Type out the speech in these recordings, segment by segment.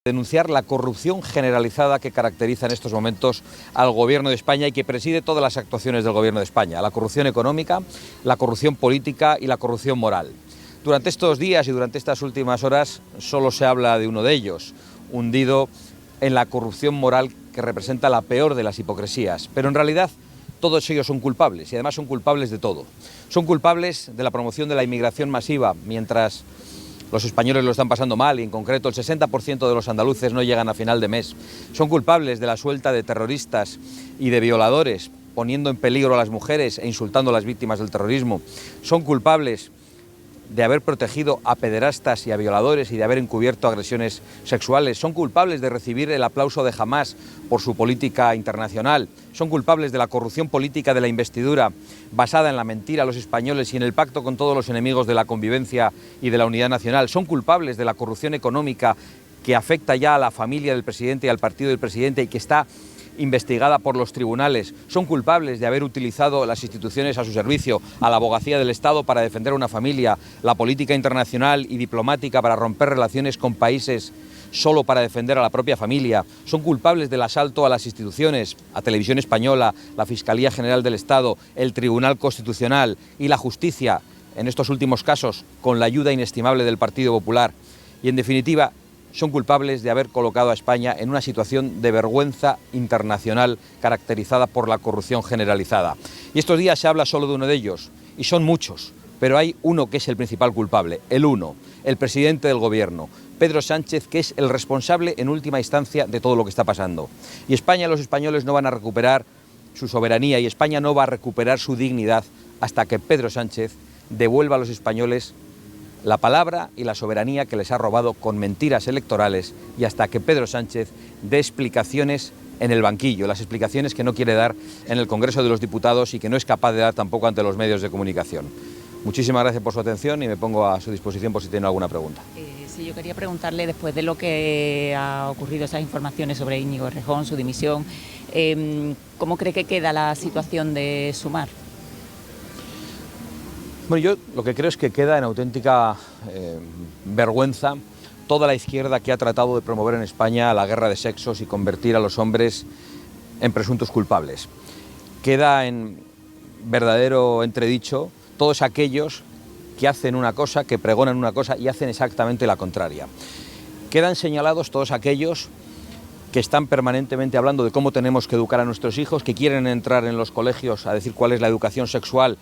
Denunciar la corrupción generalizada que caracteriza en estos momentos al Gobierno de España y que preside todas las actuaciones del Gobierno de España: la corrupción económica, la corrupción política y la corrupción moral. Durante estos días y durante estas últimas horas solo se habla de uno de ellos, hundido en la corrupción moral que representa la peor de las hipocresías, pero en realidad todos ellos son culpables y además son culpables de todo. Son culpables de la promoción de la inmigración masiva, mientras los españoles lo están pasando mal y en concreto el 60% de los andaluces no llegan a final de mes. Son culpables de la suelta de terroristas y de violadores, poniendo en peligro a las mujeres e insultando a las víctimas del terrorismo. Son culpables de haber protegido a pederastas y a violadores y de haber encubierto agresiones sexuales. Son culpables de recibir el aplauso de Hamás por su política internacional. Son culpables de la corrupción política de la investidura basada en la mentira a los españoles y en el pacto con todos los enemigos de la convivencia y de la unidad nacional. Son culpables de la corrupción económica que afecta ya a la familia del presidente y al partido del presidente y que está investigada por los tribunales. Son culpables de haber utilizado las instituciones a su servicio, a la abogacía del Estado para defender a una familia, la política internacional y diplomática para romper relaciones con países solo para defender a la propia familia. Son culpables del asalto a las instituciones, a Televisión Española, la Fiscalía General del Estado, el Tribunal Constitucional y la justicia, en estos últimos casos, con la ayuda inestimable del Partido Popular. Y en definitiva, son culpables de haber colocado a España en una situación de vergüenza internacional caracterizada por la corrupción generalizada. Y estos días se habla solo de uno de ellos, y son muchos, pero hay uno que es el principal culpable, el presidente del Gobierno, Pedro Sánchez, que es el responsable en última instancia de todo lo que está pasando. Y España, los españoles no van a recuperar su soberanía y España no va a recuperar su dignidad hasta que Pedro Sánchez devuelva a los españoles la palabra y la soberanía que les ha robado con mentiras electorales y hasta que Pedro Sánchez dé explicaciones en el banquillo, las explicaciones que no quiere dar en el Congreso de los Diputados y que no es capaz de dar tampoco ante los medios de comunicación. Muchísimas gracias por su atención y me pongo a su disposición por si tiene alguna pregunta. Sí, yo quería preguntarle, después de lo que ha ocurrido, esas informaciones sobre Íñigo Errejón, su dimisión, ¿cómo cree que queda la situación de Sumar? Bueno, yo lo que creo es que queda en auténtica vergüenza toda la izquierda que ha tratado de promover en España la guerra de sexos y convertir a los hombres en presuntos culpables. Queda en verdadero entredicho todos aquellos que hacen una cosa, que pregonan una cosa y hacen exactamente la contraria. Quedan señalados todos aquellos que están permanentemente hablando de cómo tenemos que educar a nuestros hijos, que quieren entrar en los colegios a decir cuál es la educación sexual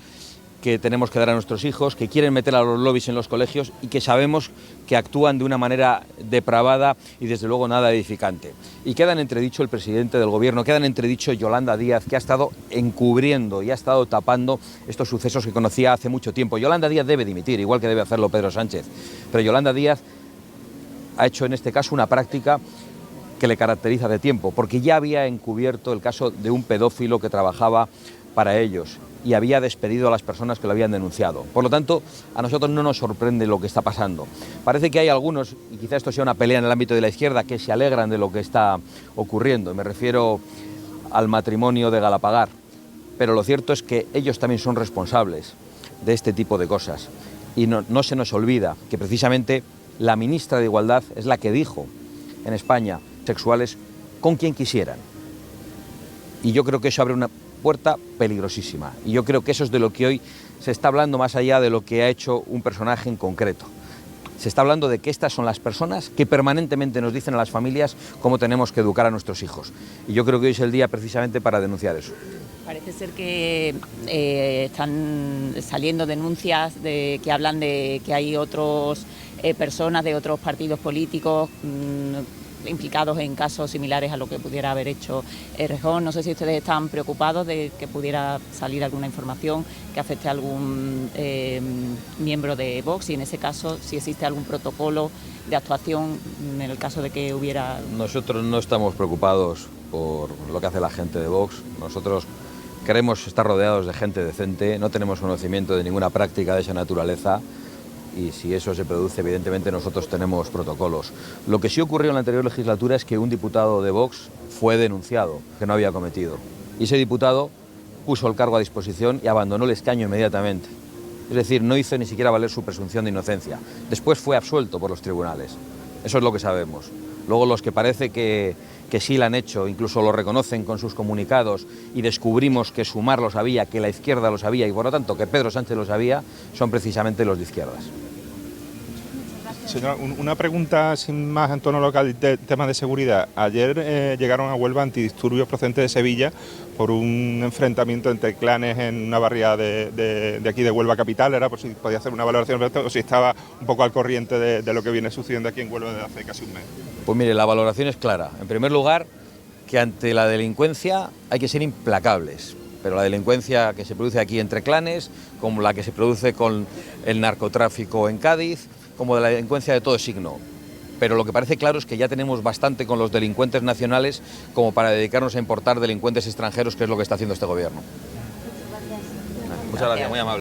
que tenemos que dar a nuestros hijos, que quieren meter a los lobbies en los colegios y que sabemos que actúan de una manera depravada y desde luego nada edificante. Y queda en entredicho el presidente del Gobierno, queda en entredicho Yolanda Díaz, que ha estado encubriendo y ha estado tapando estos sucesos que conocía hace mucho tiempo. Yolanda Díaz debe dimitir, igual que debe hacerlo Pedro Sánchez, pero Yolanda Díaz ha hecho en este caso una práctica que le caracteriza de tiempo, porque ya había encubierto el caso de un pedófilo que trabajaba para ellos y había despedido a las personas que lo habían denunciado. Por lo tanto, a nosotros no nos sorprende lo que está pasando. Parece que hay algunos, y quizá esto sea una pelea en el ámbito de la izquierda, que se alegran de lo que está ocurriendo. Me refiero al matrimonio de Galapagar. Pero lo cierto es que ellos también son responsables de este tipo de cosas. Y no se nos olvida que precisamente la ministra de Igualdad es la que dijo en España sexuales con quien quisieran. Y yo creo que eso abre una puerta peligrosísima. Y yo creo que eso es de lo que hoy se está hablando más allá de lo que ha hecho un personaje en concreto. Se está hablando de que estas son las personas que permanentemente nos dicen a las familias cómo tenemos que educar a nuestros hijos. Y yo creo que hoy es el día precisamente para denunciar eso. Parece ser que están saliendo denuncias que hablan de que hay otras personas de otros partidos políticos implicados en casos similares a lo que pudiera haber hecho Errejón. No sé si ustedes están preocupados de que pudiera salir alguna información que afecte a algún miembro de Vox y en ese caso si existe algún protocolo de actuación en el caso de que hubiera... Nosotros no estamos preocupados por lo que hace la gente de Vox. Nosotros queremos estar rodeados de gente decente, no tenemos conocimiento de ninguna práctica de esa naturaleza. Y si eso se produce, evidentemente nosotros tenemos protocolos. Lo que sí ocurrió en la anterior legislatura es que un diputado de Vox fue denunciado, que no había cometido. Y ese diputado puso el cargo a disposición y abandonó el escaño inmediatamente. Es decir, no hizo ni siquiera valer su presunción de inocencia. Después fue absuelto por los tribunales. Eso es lo que sabemos. Luego los que parece que sí la han hecho, incluso lo reconocen con sus comunicados y descubrimos que Sumar lo sabía, que la izquierda lo sabía y por lo tanto que Pedro Sánchez lo sabía, son precisamente los de izquierdas. Señora, una pregunta sin más en tono local de tema de seguridad. Ayer llegaron a Huelva antidisturbios procedentes de Sevilla por un enfrentamiento entre clanes en una barriada de aquí de Huelva capital. Era por si podía hacer una valoración o si estaba un poco al corriente de lo que viene sucediendo aquí en Huelva desde hace casi un mes. Pues mire, la valoración es clara. En primer lugar, que ante la delincuencia hay que ser implacables. Pero la delincuencia que se produce aquí entre clanes, como la que se produce con el narcotráfico en Cádiz, como de la delincuencia de todo signo. Pero lo que parece claro es que ya tenemos bastante con los delincuentes nacionales como para dedicarnos a importar delincuentes extranjeros, que es lo que está haciendo este gobierno. Muchas gracias, muy amable.